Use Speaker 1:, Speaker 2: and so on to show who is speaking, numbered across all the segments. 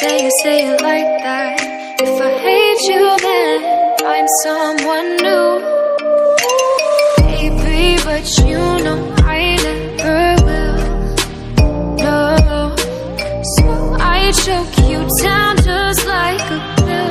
Speaker 1: say it like that. If I hate you, then find someone new. Baby, but you know I never will. No, so I choke you down just like a pill.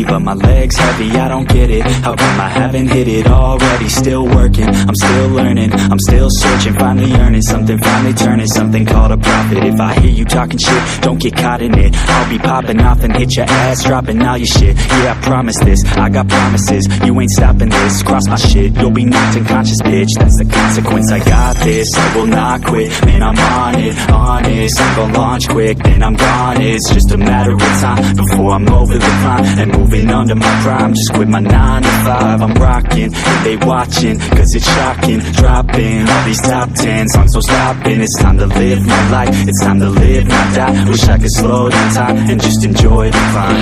Speaker 2: But my legs heavy, I don't get it. How come I haven't hit it already? Still working, I'm still learning, I'm still searching, finally earning something, finally turning something called a profit. If I hear you talking shit, don't get caught in it. I'll be popping off and hit your ass, dropping all your shit. Yeah, I promise this, I got promises. You ain't stopping this, cross my shit, you'll be knocked unconscious, bitch. That's the consequence, I got this, I will not quit. Man, I'm on it, honest. I'm gonna launch quick, then I'm gone. It's just a matter of time before I'm over the climb and moving under my prime. Just quit my 9 to 5, I'm rocking, and they watching, cause it's shocking. Dropping all these top 10 songs, so stopping. It's time to live my life, it's time to live, not die. Wish I could slow down time and just enjoy the climb.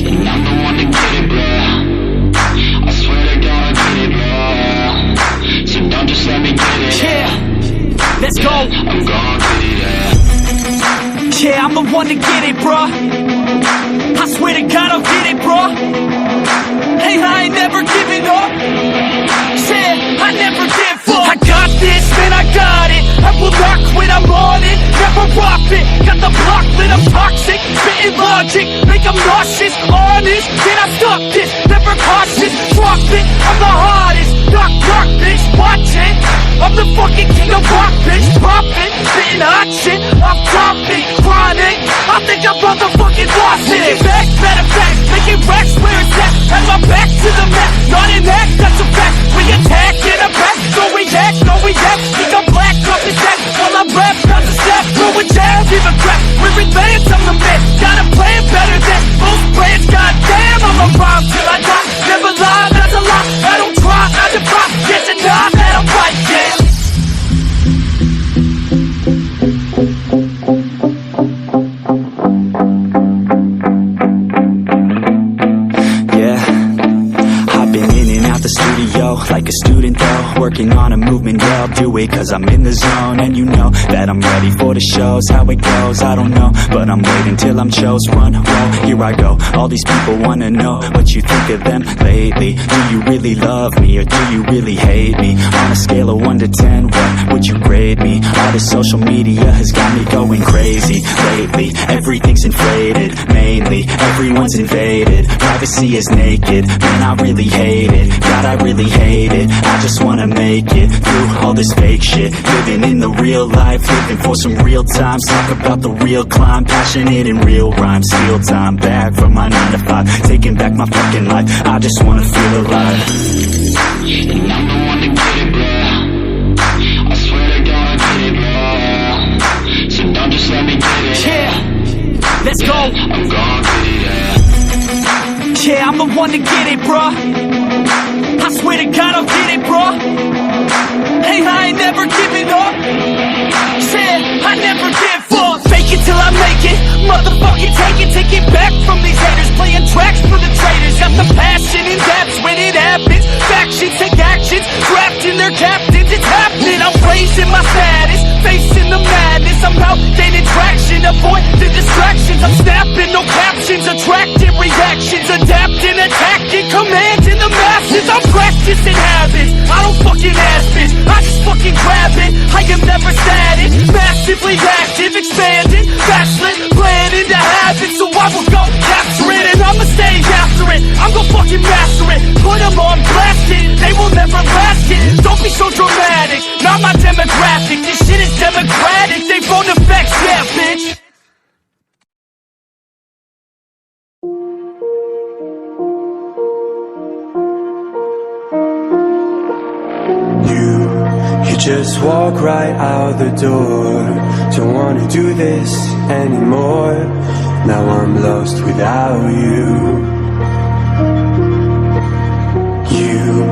Speaker 3: And I'm the one to get it, bro. I swear to God I get it, bro. So don't just let me get it.
Speaker 2: Yeah, let's go.
Speaker 3: I'm gonna get it, yeah.
Speaker 2: Yeah, I'm the one to get it, bro. I swear to God I'll get it, bro. Hey, I ain't never giving up. Yeah, I never give up. I got this, man, I got it. I will not quit, I'm on it. Never rock it. Got the block lit, I'm toxic. Spitting logic, make them nauseous. Honest, can I stop this? Never cautious, drop it. I'm the hardest. Knock, knock, bitch, watch it. I'm the fucking king of rock, bitch. Pop it, spitting hot shit. I'm topic, chronic. I think I'm motherfucking lost it. Making back, better facts, making racks where it's at. Have my back to the map, not an act, that's a fact. We attack in the back, no react, no react. Think I'm black, off his back, while I rap, not the snap. Throw a jab, give a crap. We're advanced, I'm the man. Got a plan better than most brands. Goddamn, I'm a rhyme till I die. Never lie, that's a lie. I don't try, I defy. Yes and nah, that I'm right, yeah. Like a student though, working on a movement, yeah, I'll do it cause I'm in the zone. And you know that I'm ready for the shows. How it goes, I don't know, but I'm waiting till I'm chose. Front row, here I go. All these people wanna know what you think of them lately. Do you really love me or do you really hate me? On a scale of 1 to 10, what would you grade me? All this social media has got me going crazy lately. Everything's inflated, mainly everyone's invaded. Privacy is naked, man, I really hate it. God, I really hate it. I just wanna make it through all this fake shit. Living in the real life, living for some real times. Talk about the real climb, passionate in real rhymes. Steal time back from my 9 to 5, taking back my fucking life. I just wanna feel alive.
Speaker 3: And I'm the one to get it, bro. I swear to God I get it, bro.
Speaker 2: one to get it, bruh. I swear to God I'll get it, bruh. Hey, I ain't never giving up. Said I never give up. Fake it till I make it. Motherfucking take it back from these haters. Playing tracks for the traitors. Got the passion in depths when it happens. Factions take actions, drafting their captains. It's happening. I'm raising my status, facing the madness. I'm out gaining traction, avoid the distractions. I'm snapping, no captions, attracting reactions, adapting, attacking, commanding the masses. I'm practicing habits. I don't fucking ask bitch, I just fucking grab it. I am never static, massively active, expanding, backslid, playing into habits. So I will go capture it, and I'ma stay after it. I'm gonna fucking master it, put them on blasting. They will never last it. Don't be so dramatic, not my demographic. This shit is democratic, they phone effects, yeah bitch.
Speaker 4: You just walk right out the door. Don't wanna do this anymore. Now I'm lost without you. You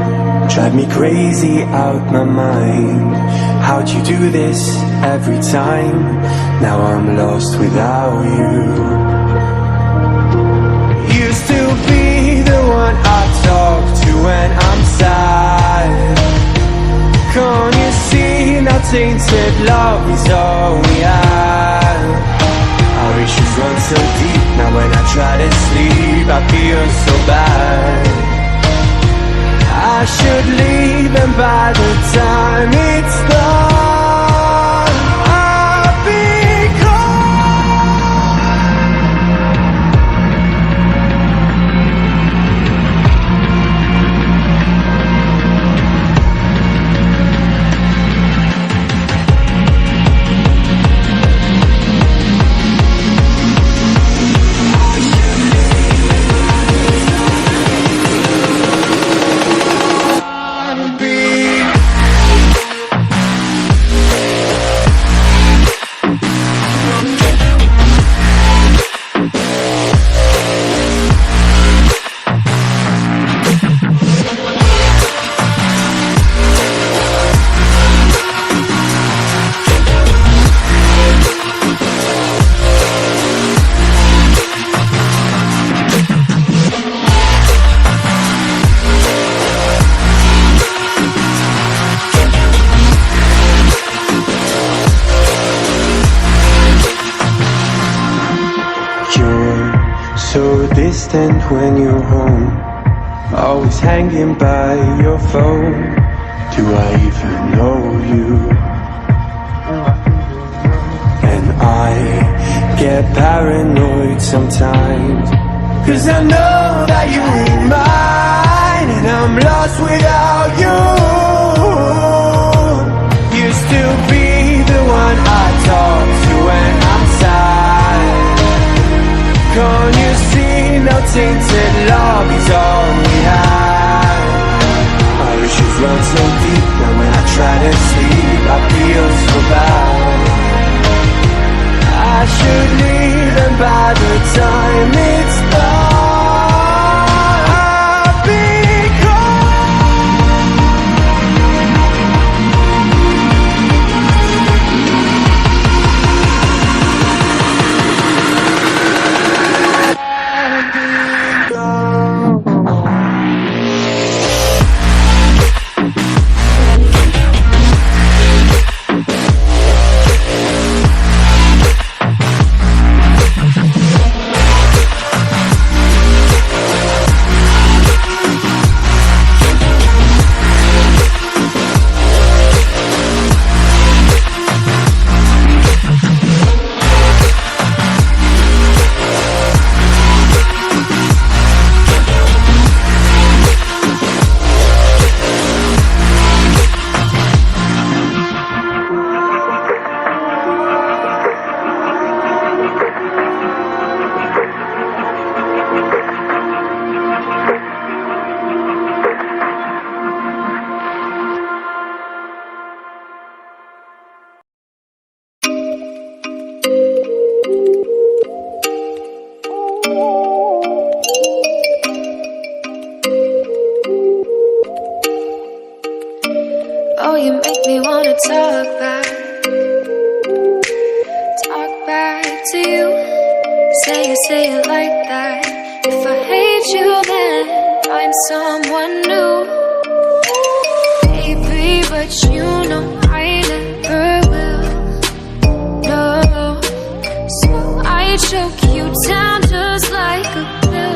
Speaker 4: drive me crazy out my mind. How'd you do this every time? Now I'm lost without you. Used to be the one I talk to when I'm sad. Can't you see now tainted love is all we have? Our issues run so deep, now when I try to sleep I feel so bad. I should leave, and by the time it's done I'll be gone. Distant when you're home, always hanging by your phone. Do I even know you? And I get paranoid sometimes, 'cause I know that you ain't mine, and I'm lost without you. Used to be the one I talk to when I'm sad. Can't you see now tainted love is all we have? Our issues run so deep, now when I try to sleep I feel so bad. I should leave, and by the time it's done I'll be
Speaker 1: Oh, you make me wanna talk back to you. Say it like that. If I hate you, then find someone new. Baby, but you know I never will. No, so I choke you down just like a pill.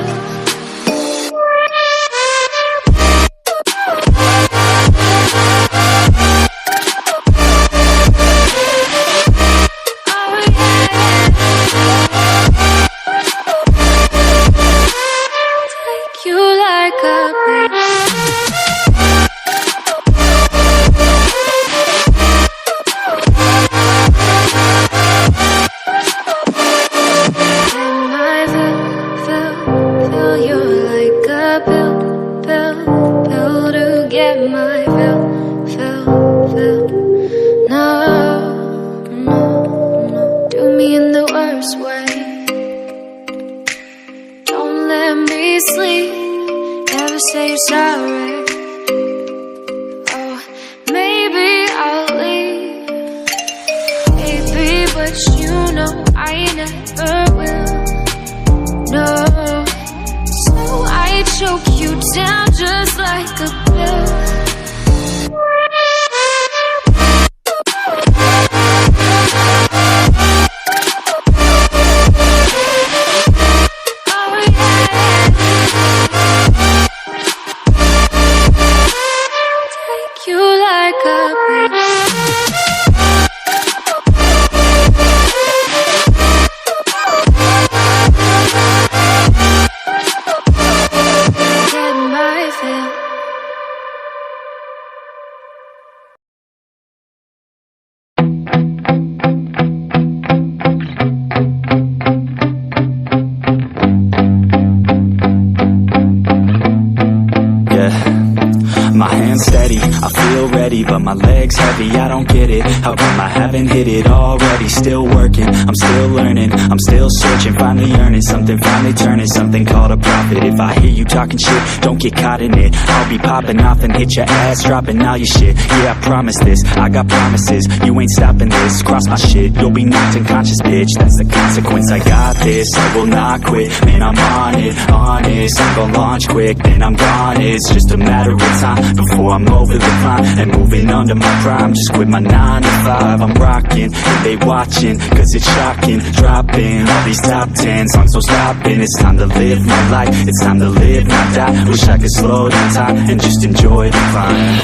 Speaker 2: But my legs heavy, I don't get it. How come I haven't hit it already? Still working, I'm still learning, I'm still searching, finally earning something, finally turning something called a profit. If I hear you talking shit, don't get caught in it. I'll be popping off and hit your ass, dropping all your shit. Yeah, I promise this, I got promises. You ain't stopping this, cross my shit, you'll be knocked unconscious, bitch. That's the consequence, I got this, I will not quit. Man, I'm on it, honest, I'm gon' launch quick, then I'm gone. It's just a matter of time before I'm over the climb and moving under my prime. Just quit my 9 to 5, I'm rocking, and they watching, cause it's shocking. Dropping all these top 10 songs, so stopping. It's time to live my life, it's time to live, not die. Wish I could slow down time and just enjoy the climb.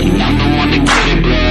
Speaker 3: And I'm the one to get it, bro.